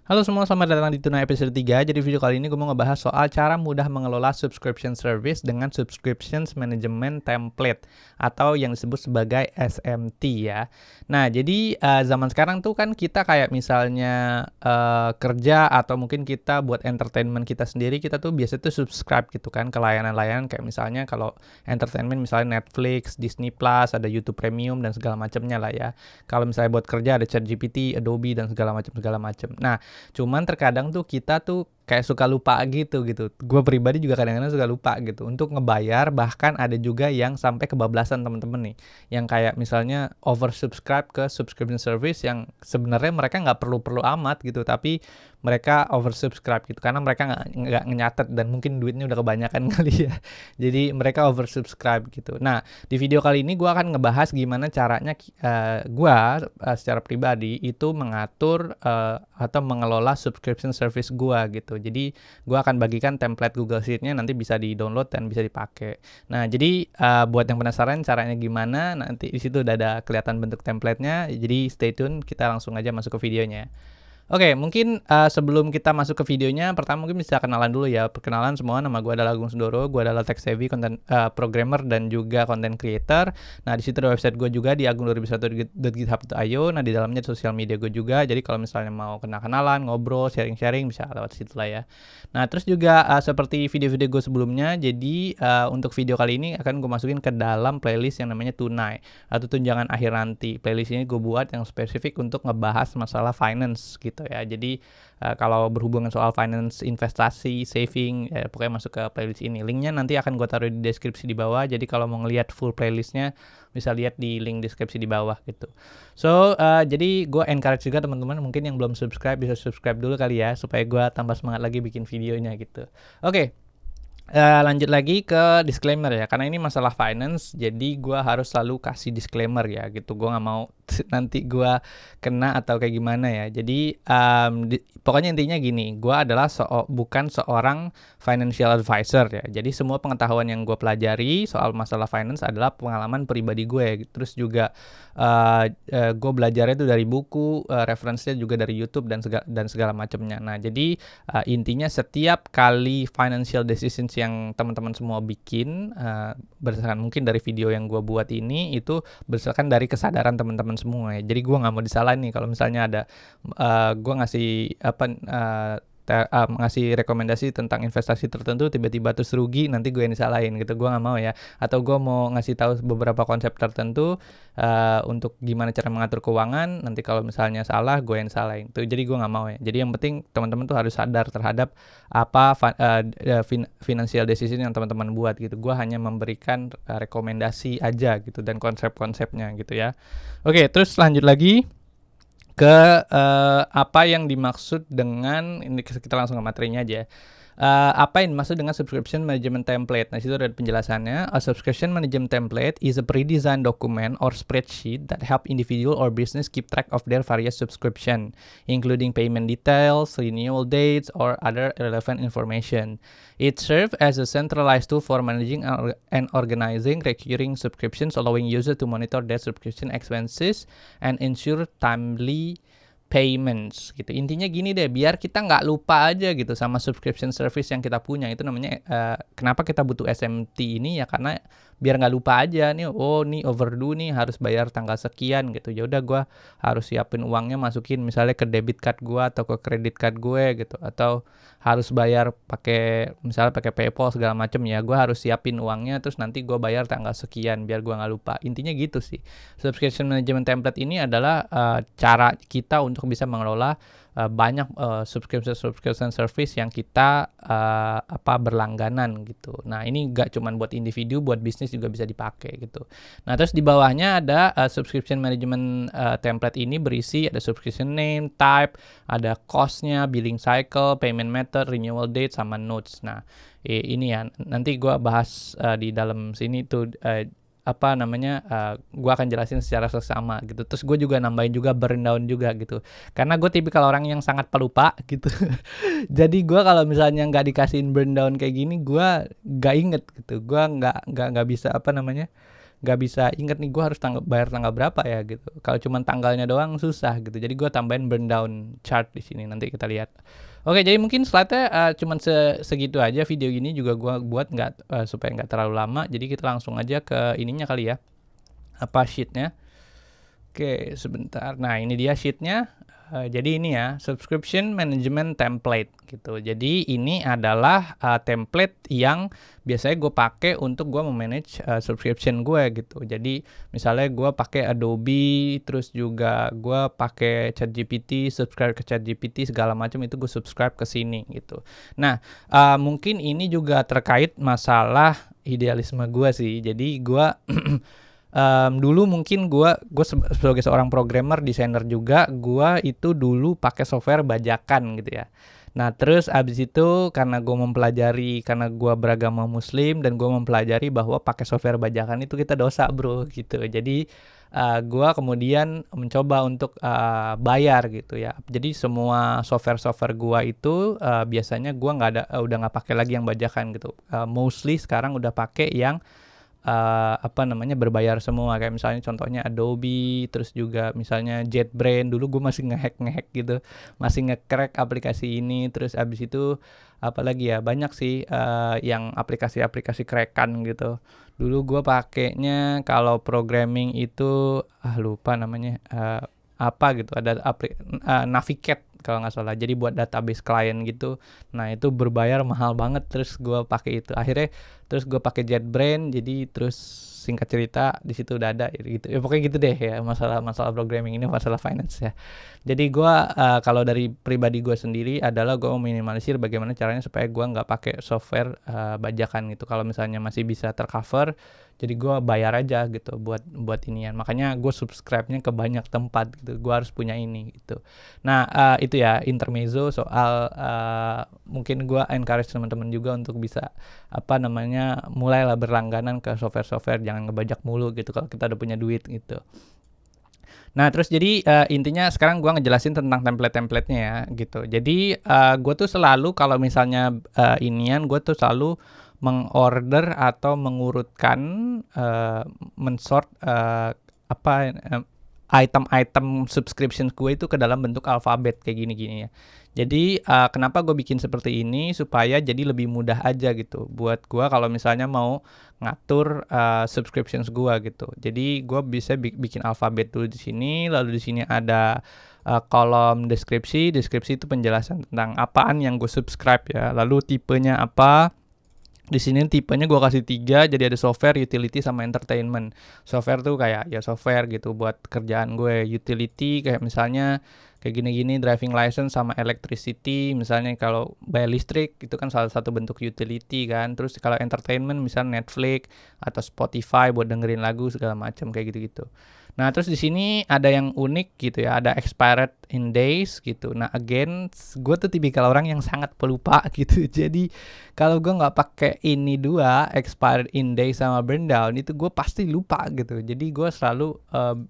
Halo semua, selamat datang di Tuna episode 3. Jadi video kali ini gue mau ngebahas soal cara mudah mengelola subscription service dengan subscriptions management template atau yang disebut sebagai SMT ya. Nah, jadi zaman sekarang tuh kan kita kayak misalnya kerja atau mungkin kita buat entertainment kita sendiri, kita tuh biasa tuh subscribe gitu kan ke layanan-layanan kayak misalnya kalau entertainment misalnya Netflix, Disney Plus, ada YouTube Premium dan segala macamnya lah ya. Kalau misalnya buat kerja ada ChatGPT, Adobe dan segala macam. Nah, cuman terkadang tuh kita tuh kayak suka lupa gitu. Gue pribadi juga kadang-kadang suka lupa gitu untuk ngebayar, bahkan ada juga yang sampai kebablasan temen-temen nih. Yang kayak misalnya oversubscribe ke subscription service yang sebenarnya mereka nggak perlu-perlu amat gitu, tapi mereka oversubscribe gitu karena mereka nggak nyatet dan mungkin duitnya udah kebanyakan kali ya. Jadi mereka oversubscribe gitu. Nah, di video kali ini gue akan ngebahas gimana caranya gue secara pribadi itu mengatur atau mengelola subscription service gue gitu. Jadi gue akan bagikan template Google Sheet-nya, nanti bisa di-download dan bisa dipakai. Nah, jadi buat yang penasaran caranya gimana, nanti di situ udah ada kelihatan bentuk template-nya. Jadi stay tune, kita langsung aja masuk ke videonya. Oke, mungkin sebelum kita masuk ke videonya, pertama mungkin bisa kenalan dulu ya. Perkenalan semua, nama gue adalah Agung Sundoro, gue adalah tech savvy content programmer dan juga content creator. Nah, di situ ada website gue juga di agung2021.github.io. Nah, di dalamnya sosial media gue juga. Jadi kalau misalnya mau kenalan, ngobrol, sharing-sharing bisa lewat situ lah ya. Nah, terus juga seperti video-video gue sebelumnya, jadi untuk video kali ini akan gue masukin ke dalam playlist yang namanya Tunai atau Tunjangan Akhir Nanti. Playlist ini gue buat yang spesifik untuk ngebahas masalah finance gitu ya. Jadi kalau berhubungan soal finance, investasi, saving, pokoknya masuk ke playlist ini. Linknya nanti akan gue taruh di deskripsi di bawah. Jadi kalau mau ngelihat full playlistnya bisa lihat di link deskripsi di bawah gitu. So jadi gue encourage juga teman-teman mungkin yang belum subscribe bisa subscribe dulu kali ya supaya gue tambah semangat lagi bikin videonya gitu. Oke. Lanjut lagi ke disclaimer ya, karena ini masalah finance, jadi gue harus selalu kasih disclaimer ya gitu. Gue nggak mau nanti gue kena atau kayak gimana ya. Jadi pokoknya intinya gini, gue adalah bukan seorang financial advisor ya. Jadi semua pengetahuan yang gue pelajari soal masalah finance adalah pengalaman pribadi gue. Terus juga gue belajarnya itu dari buku, referensinya juga dari YouTube dan segala macamnya. Nah, jadi intinya setiap kali financial decisions yang teman-teman semua bikin berdasarkan mungkin dari video yang gue buat ini itu berdasarkan dari kesadaran teman-teman semua ya. Jadi gue nggak mau disalahin nih kalau misalnya ada gue ngasih ngasih rekomendasi tentang investasi tertentu tiba-tiba terus rugi, nanti gue yang disalahin gitu. Gue nggak mau ya. Atau gue mau ngasih tahu beberapa konsep tertentu untuk gimana cara mengatur keuangan, nanti kalau misalnya salah gue yang disalahin tuh. Jadi gue nggak mau ya. Jadi yang penting teman-teman tuh harus sadar terhadap apa financial decision yang teman-teman buat gitu. Gue hanya memberikan rekomendasi aja gitu dan konsep-konsepnya gitu ya. Oke, terus lanjut lagi ke apa yang dimaksud dengan ini, kita langsung ke materinya aja. Apa yang dimaksud dengan subscription management template? Nah, situ ada penjelasannya. A subscription management template is a pre-designed document or spreadsheet that help individual or business keep track of their various subscription, including payment details, renewal dates, or other relevant information. It serves as a centralized tool for managing and organizing recurring subscriptions, allowing users to monitor their subscription expenses and ensure timely payments gitu. Intinya gini deh, biar kita nggak lupa aja gitu sama subscription service yang kita punya. Itu namanya kenapa kita butuh SMT ini ya, karena biar nggak lupa aja nih, oh nih overdue nih harus bayar tanggal sekian gitu. Ya udah gue harus siapin uangnya, masukin misalnya ke debit card gue atau ke credit card gue gitu, atau harus bayar misalnya pakai PayPal segala macem ya, gue harus siapin uangnya terus nanti gue bayar tanggal sekian biar gue nggak lupa. Intinya gitu sih. Subscription management template ini adalah cara kita untuk bisa mengelola banyak subscription service yang kita berlangganan gitu. Nah, ini nggak cuma buat individu, buat bisnis juga bisa dipakai gitu. Nah, terus di bawahnya ada subscription management template ini berisi ada subscription name, type, ada cost-nya, billing cycle, payment method, renewal date, sama notes. Nah, ini ya nanti gue bahas di dalam sini tuh gue akan jelasin secara seksama gitu. Terus gue juga nambahin juga burn down juga gitu, karena gue tipikal orang yang sangat pelupa gitu. Jadi gue kalau misalnya nggak dikasihin burn down kayak gini, gue nggak inget gitu. Gue nggak bisa nggak bisa inget nih gue harus bayar tanggal berapa ya gitu. Kalau cuma tanggalnya doang susah gitu. Jadi gue tambahin burn down chart di sini, nanti kita lihat. Oke, jadi mungkin slide-nya cuman segitu aja. Video ini juga gue buat supaya nggak terlalu lama. Jadi kita langsung aja ke ininya kali ya, apa sheet-nya. Oke, sebentar. Nah, ini dia sheet-nya. Jadi ini ya, subscription management template gitu. Jadi ini adalah template yang biasanya gue pakai untuk gue memanage subscription gue gitu. Jadi misalnya gue pakai Adobe, terus juga gue pakai ChatGPT, subscribe ke ChatGPT segala macam, itu gue subscribe ke sini gitu. Nah, mungkin ini juga terkait masalah idealisme gue sih. Jadi gue dulu mungkin gue sebagai seorang programmer, desainer juga, gue itu dulu pakai software bajakan gitu ya. Nah terus abis itu karena gue mempelajari, karena gue beragama muslim dan gue mempelajari bahwa pakai software bajakan itu kita dosa bro gitu. Jadi gue kemudian mencoba untuk bayar gitu ya. Jadi semua software gue itu biasanya gue udah nggak pakai lagi yang bajakan gitu. Mostly sekarang udah pakai yang berbayar semua, kayak misalnya contohnya Adobe, terus juga misalnya JetBrains. Dulu gue masih ngehack gitu, masih nge-crack aplikasi ini. Terus abis itu apalagi ya, banyak sih yang aplikasi-aplikasi crackan gitu. Dulu gue pakainya kalau programming itu lupa namanya apa gitu, ada Navigate kalau nggak salah, jadi buat database klien gitu. Nah itu berbayar mahal banget, terus gue pakai itu. Akhirnya terus gue pakai JetBrains, jadi terus singkat cerita di situ udah ada gitu ya, pokoknya gitu deh ya, masalah programming ini masalah finance ya. Jadi gue kalau dari pribadi gue sendiri adalah gue meminimalisir bagaimana caranya supaya gue nggak pakai software bajakan gitu. Kalau misalnya masih bisa tercover, jadi gue bayar aja gitu buat inian. Makanya gue subscribe-nya ke banyak tempat gitu, gue harus punya ini gitu. Nah itu ya intermezzo soal mungkin gue encourage teman-teman juga untuk bisa mulailah berlangganan ke software-software, jangan ngebajak mulu gitu kalau kita udah punya duit gitu. Nah terus jadi intinya sekarang gue ngejelasin tentang template-templatenya ya gitu. Jadi gue tuh selalu kalau misalnya gue tuh selalu mengorder atau mengurutkan mensort item-item subscription gue itu ke dalam bentuk alfabet kayak gini-gini ya. Jadi kenapa gue bikin seperti ini, supaya jadi lebih mudah aja gitu buat gue kalau misalnya mau ngatur subscriptions gue gitu. Jadi gue bisa bikin alfabet dulu di sini, lalu di sini ada kolom deskripsi itu penjelasan tentang apaan yang gue subscribe ya, lalu tipenya apa. Di sini tipenya gue kasih 3, jadi ada software, utility, sama entertainment. Software tuh kayak ya software gitu buat kerjaan gue. Utility kayak misalnya kayak gini-gini, driving license sama electricity. Misalnya kalau bayar listrik itu kan salah satu bentuk utility kan. Terus kalau entertainment misalnya Netflix atau Spotify buat dengerin lagu segala macam kayak gitu-gitu. Nah terus di sini ada yang unik gitu ya, ada expired in days gitu. Nah again, gue tuh tipikal orang yang sangat pelupa gitu. Jadi kalau gue nggak pakai ini dua, expired in days sama burn down, itu gue pasti lupa gitu. Jadi gue selalu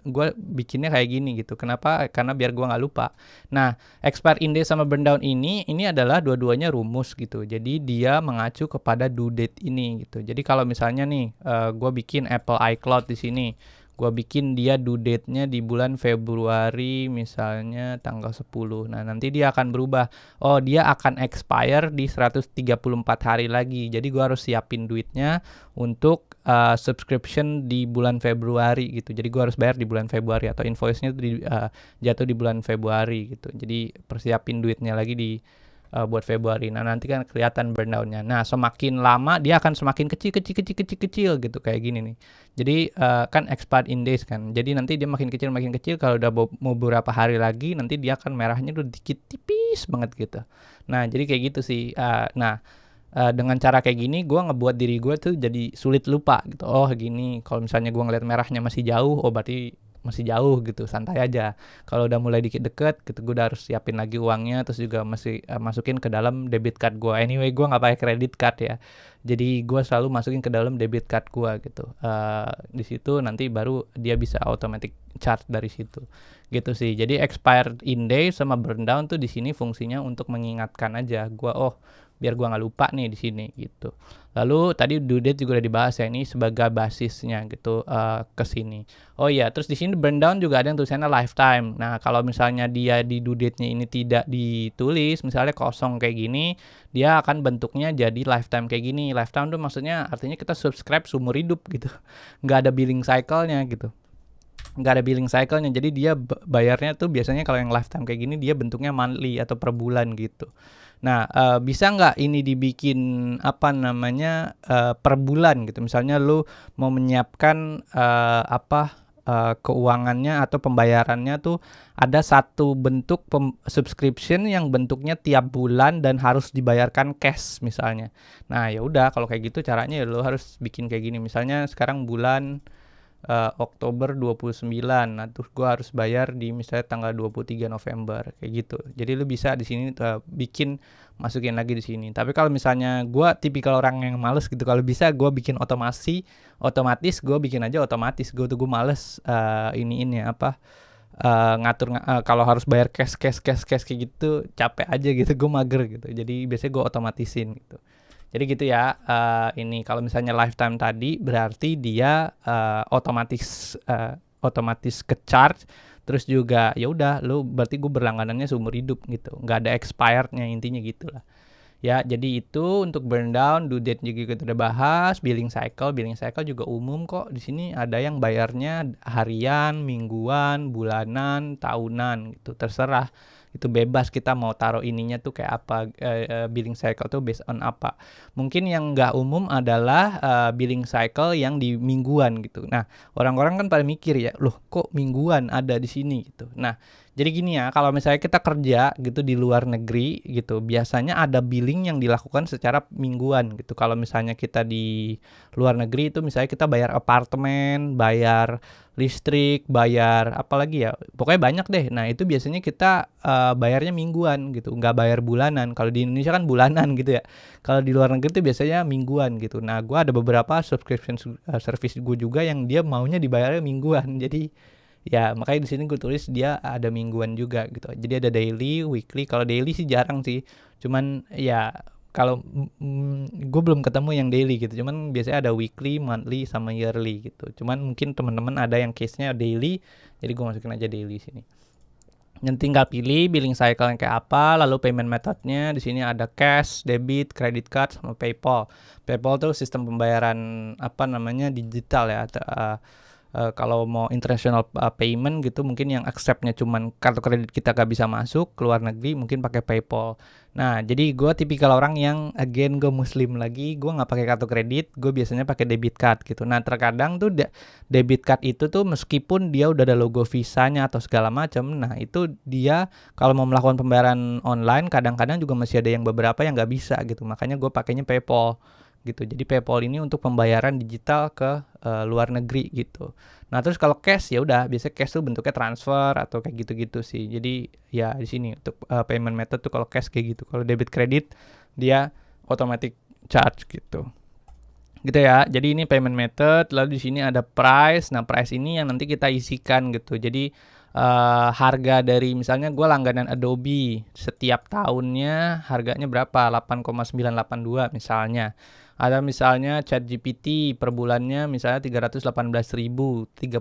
gue bikinnya kayak gini gitu. Kenapa? Karena biar gue nggak lupa. Nah expired in days sama burn down ini adalah dua-duanya rumus gitu. Jadi dia mengacu kepada due date ini gitu. Jadi kalau misalnya nih gue bikin Apple iCloud di sini, gue bikin dia due date-nya di bulan Februari misalnya tanggal 10. Nah nanti dia akan berubah. Oh dia akan expire di 134 hari lagi. Jadi gue harus siapin duitnya untuk subscription di bulan Februari gitu. Jadi gue harus bayar di bulan Februari, atau invoice-nya jatuh di bulan Februari gitu. Jadi persiapin duitnya lagi buat Februari. Nah nanti kan kelihatan burn-down-nya. Nah semakin lama dia akan semakin kecil gitu kayak gini nih. Jadi kan expired in days kan. Jadi nanti dia makin kecil. Kalau udah mau beberapa hari lagi nanti dia akan merahnya udah dikit tipis banget gitu. Nah jadi kayak gitu sih. Dengan cara kayak gini gue ngebuat diri gue tuh jadi sulit lupa gitu. Oh gini, kalau misalnya gue ngeliat merahnya masih jauh, oh berarti masih jauh gitu, santai aja. Kalau udah mulai dikit deket gitu, gue udah harus siapin lagi uangnya, terus juga masih masukin ke dalam debit card gue. Anyway, gue nggak pakai credit card ya, jadi gue selalu masukin ke dalam debit card gue gitu. Di situ nanti baru dia bisa automatic charge dari situ gitu sih. Jadi expired in day sama burn down tuh di sini fungsinya untuk mengingatkan aja gue, oh biar gua nggak lupa nih di sini gitu. Lalu tadi due date juga udah dibahas ya, ini sebagai basisnya gitu ke sini. Oh iya, terus di sini burn down juga ada yang tulisannya lifetime. Nah, kalau misalnya dia di due date-nya ini tidak ditulis, misalnya kosong kayak gini, dia akan bentuknya jadi lifetime kayak gini. Lifetime tuh maksudnya artinya kita subscribe seumur hidup gitu. Nggak ada billing cycle-nya gitu. Nggak ada billing cycle-nya, jadi dia bayarnya tuh biasanya kalau yang lifetime kayak gini dia bentuknya monthly atau per bulan gitu. Nah, bisa nggak ini dibikin per bulan gitu? Misalnya lu mau menyiapkan keuangannya atau pembayarannya tuh ada satu bentuk subscription yang bentuknya tiap bulan dan harus dibayarkan cash misalnya. Nah, ya udah kalau kayak gitu caranya ya lu harus bikin kayak gini. Misalnya sekarang bulan Oktober 29. Nah, terus gue harus bayar di misalnya tanggal 23 November kayak gitu. Jadi lu bisa di sini masukin lagi di sini. Tapi kalau misalnya gue tipikal orang yang males gitu, kalau bisa gue bikin otomatis gue bikin aja otomatis. Gue males ngatur kalau harus bayar cash kayak gitu capek aja gitu, gue mager gitu. Jadi biasanya gue otomatisin gitu. Jadi gitu ya, ini kalau misalnya lifetime tadi berarti dia otomatis ke-charge, terus juga ya udah lu berarti gue berlangganannya seumur hidup gitu, nggak ada expirednya intinya gitulah. Ya, jadi itu untuk burn down, due date juga kita udah bahas, billing cycle juga umum kok. Di sini ada yang bayarnya harian, mingguan, bulanan, tahunan gitu, terserah. Itu bebas kita mau taruh ininya tuh kayak apa, billing cycle tuh based on apa. Mungkin yang nggak umum adalah billing cycle yang di mingguan gitu. Nah, orang-orang kan pada mikir ya, loh kok mingguan ada di sini gitu. Nah, jadi gini ya, kalau misalnya kita kerja gitu di luar negeri gitu, biasanya ada billing yang dilakukan secara mingguan gitu. Kalau misalnya kita di luar negeri itu misalnya kita bayar apartemen, bayar listrik, bayar apalagi ya, pokoknya banyak deh. Nah, itu biasanya kita bayarnya mingguan gitu, nggak bayar bulanan. Kalau di Indonesia kan bulanan gitu ya. Kalau di luar negeri itu biasanya mingguan gitu. Nah, gue ada beberapa subscription service gue juga yang dia maunya dibayarnya mingguan. Jadi ya makanya di sini gue tulis dia ada mingguan juga gitu. Jadi ada daily, weekly. Kalau daily sih jarang sih. Cuman ya kalau gue belum ketemu yang daily gitu. Cuman biasanya ada weekly, monthly sama yearly gitu. Cuman mungkin teman-teman ada yang case-nya daily. Jadi gue masukin aja daily sini. Yang tinggal pilih billing cycle yang kayak apa, lalu payment methodnya di sini ada cash, debit, credit card sama PayPal. PayPal tuh sistem pembayaran digital ya. Kalau mau international payment gitu mungkin yang acceptnya cuman kartu kredit kita gak bisa masuk ke luar negeri mungkin pakai PayPal. Nah, jadi gue tipikal orang yang again gue muslim lagi, gue nggak pakai kartu kredit, gue biasanya pakai debit card gitu. Nah, terkadang tuh debit card itu tuh meskipun dia udah ada logo visanya atau segala macam, nah itu dia kalau mau melakukan pembayaran online kadang-kadang juga masih ada yang beberapa yang nggak bisa gitu. Makanya gue pakainya PayPal gitu. Jadi PayPal ini untuk pembayaran digital ke luar negeri gitu. Nah, terus kalau cash ya udah biasanya cash tuh bentuknya transfer atau kayak gitu-gitu sih. Jadi ya di sini untuk payment method tuh kalau cash kayak gitu. Kalau debit kredit dia automatic charge gitu. Gitu ya. Jadi ini payment method, lalu di sini ada price. Nah, price ini yang nanti kita isikan gitu. Jadi harga dari misalnya gue langganan Adobe setiap tahunnya harganya berapa? 8,982 misalnya. Ada misalnya ChatGPT per bulannya misalnya 318.000, $30.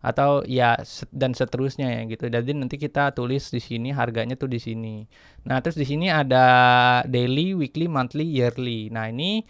Atau ya dan seterusnya ya gitu. Jadi nanti kita tulis di sini harganya tuh di sini. Nah, terus di sini ada daily, weekly, monthly, yearly. Nah, ini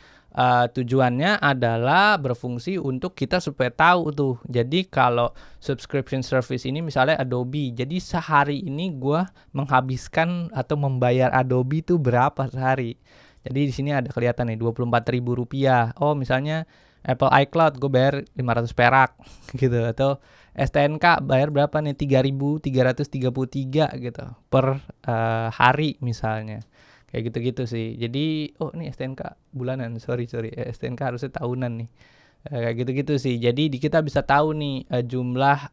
tujuannya adalah berfungsi untuk kita supaya tahu tuh. Jadi kalau subscription service ini misalnya Adobe. Jadi sehari ini gue menghabiskan atau membayar Adobe tuh berapa sehari. Jadi di sini ada kelihatan nih Rp24.000. Oh, misalnya Apple iCloud gue bayar 500 perak gitu, atau STNK bayar berapa nih 3.333 gitu per hari misalnya. Kayak gitu-gitu sih. Jadi ini STNK bulanan, sorry STNK harusnya tahunan nih. Kayak gitu-gitu sih. Jadi kita bisa tahu nih jumlah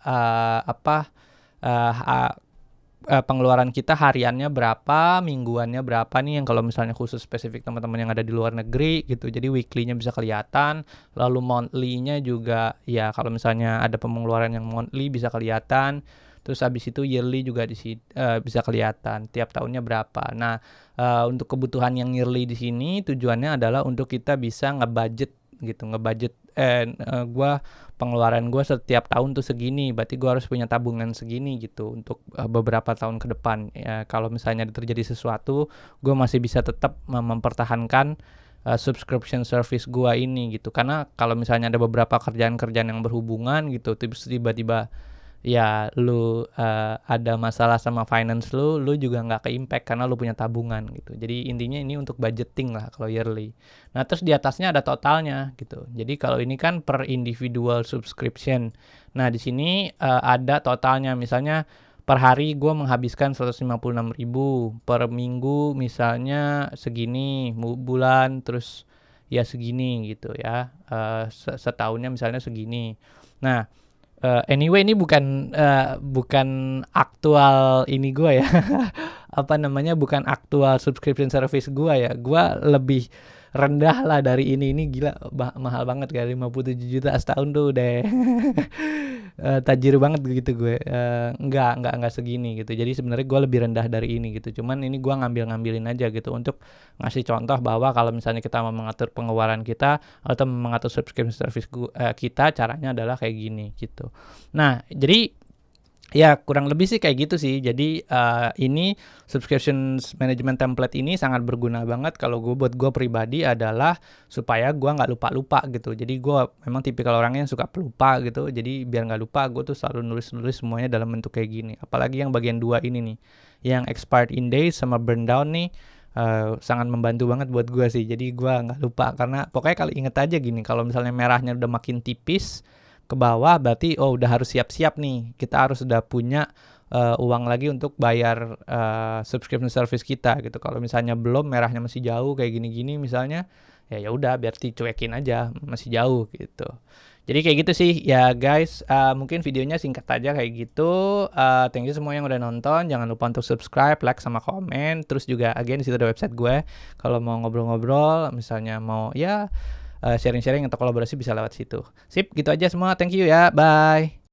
pengeluaran kita hariannya berapa, mingguannya berapa nih, yang kalau misalnya khusus spesifik teman-teman yang ada di luar negeri gitu. Jadi weekly-nya bisa kelihatan, lalu monthly-nya juga ya kalau misalnya ada pengeluaran yang monthly bisa kelihatan. Terus habis itu yearly juga bisa kelihatan tiap tahunnya berapa. Nah, untuk kebutuhan yang yearly di sini tujuannya adalah untuk kita bisa ngebudget gitu, gua pengeluaran gue setiap tahun tuh segini, berarti gue harus punya tabungan segini gitu untuk beberapa tahun ke depan. Ya, kalau misalnya terjadi sesuatu, gue masih bisa tetap mempertahankan subscription service gue ini gitu. Karena kalau misalnya ada beberapa kerjaan-kerjaan yang berhubungan gitu, tiba-tiba ya lu ada masalah sama finance lu juga nggak ke-impact karena lu punya tabungan gitu. Jadi intinya ini untuk budgeting lah kalau yearly. Nah, terus di atasnya ada totalnya gitu. Jadi kalau ini kan per individual subscription. Nah, di sini ada totalnya. Misalnya per hari gue menghabiskan 156.000, per minggu misalnya segini, bulan terus ya segini gitu ya. Setahunnya misalnya segini. Nah, anyway ini bukan aktual ini gue ya, apa namanya, bukan aktual subscription service gue ya. Gue lebih rendah lah dari ini gila, mahal banget kayak 57 juta setahun tuh udah tajir banget gitu gue. Enggak segini gitu. Jadi sebenarnya gue lebih rendah dari ini gitu. Cuman ini gue ngambilin aja gitu untuk ngasih contoh bahwa kalau misalnya kita mau mengatur pengeluaran kita atau mengatur subscription service kita, caranya adalah kayak gini gitu. Nah, jadi ya kurang lebih sih kayak gitu sih. Jadi ini subscription management template ini sangat berguna banget kalau buat gue pribadi adalah supaya gue nggak lupa-lupa gitu. Jadi gue memang tipikal orangnya yang suka pelupa gitu. Jadi biar nggak lupa gue tuh selalu nulis semuanya dalam bentuk kayak gini. Apalagi yang bagian 2 ini nih, yang expired in days sama burn down nih. Sangat membantu banget buat gue sih. Jadi gue nggak lupa karena pokoknya kalau inget aja gini, kalau misalnya merahnya udah makin tipis ke bawah berarti udah harus siap-siap nih, kita harus udah punya uang lagi untuk bayar subscription service kita gitu. Kalau misalnya belum, merahnya masih jauh kayak gini-gini misalnya, ya udah biar dicuekin aja, masih jauh gitu. Jadi kayak gitu sih ya guys. Mungkin videonya singkat aja kayak gitu. Thank you semua yang udah nonton. Jangan lupa untuk subscribe, like, sama komen. Terus juga again di situ ada website gue. Kalau mau ngobrol-ngobrol, misalnya mau ya sharing-sharing atau kolaborasi bisa lewat situ. Sip, gitu aja semua. Thank you ya. Bye.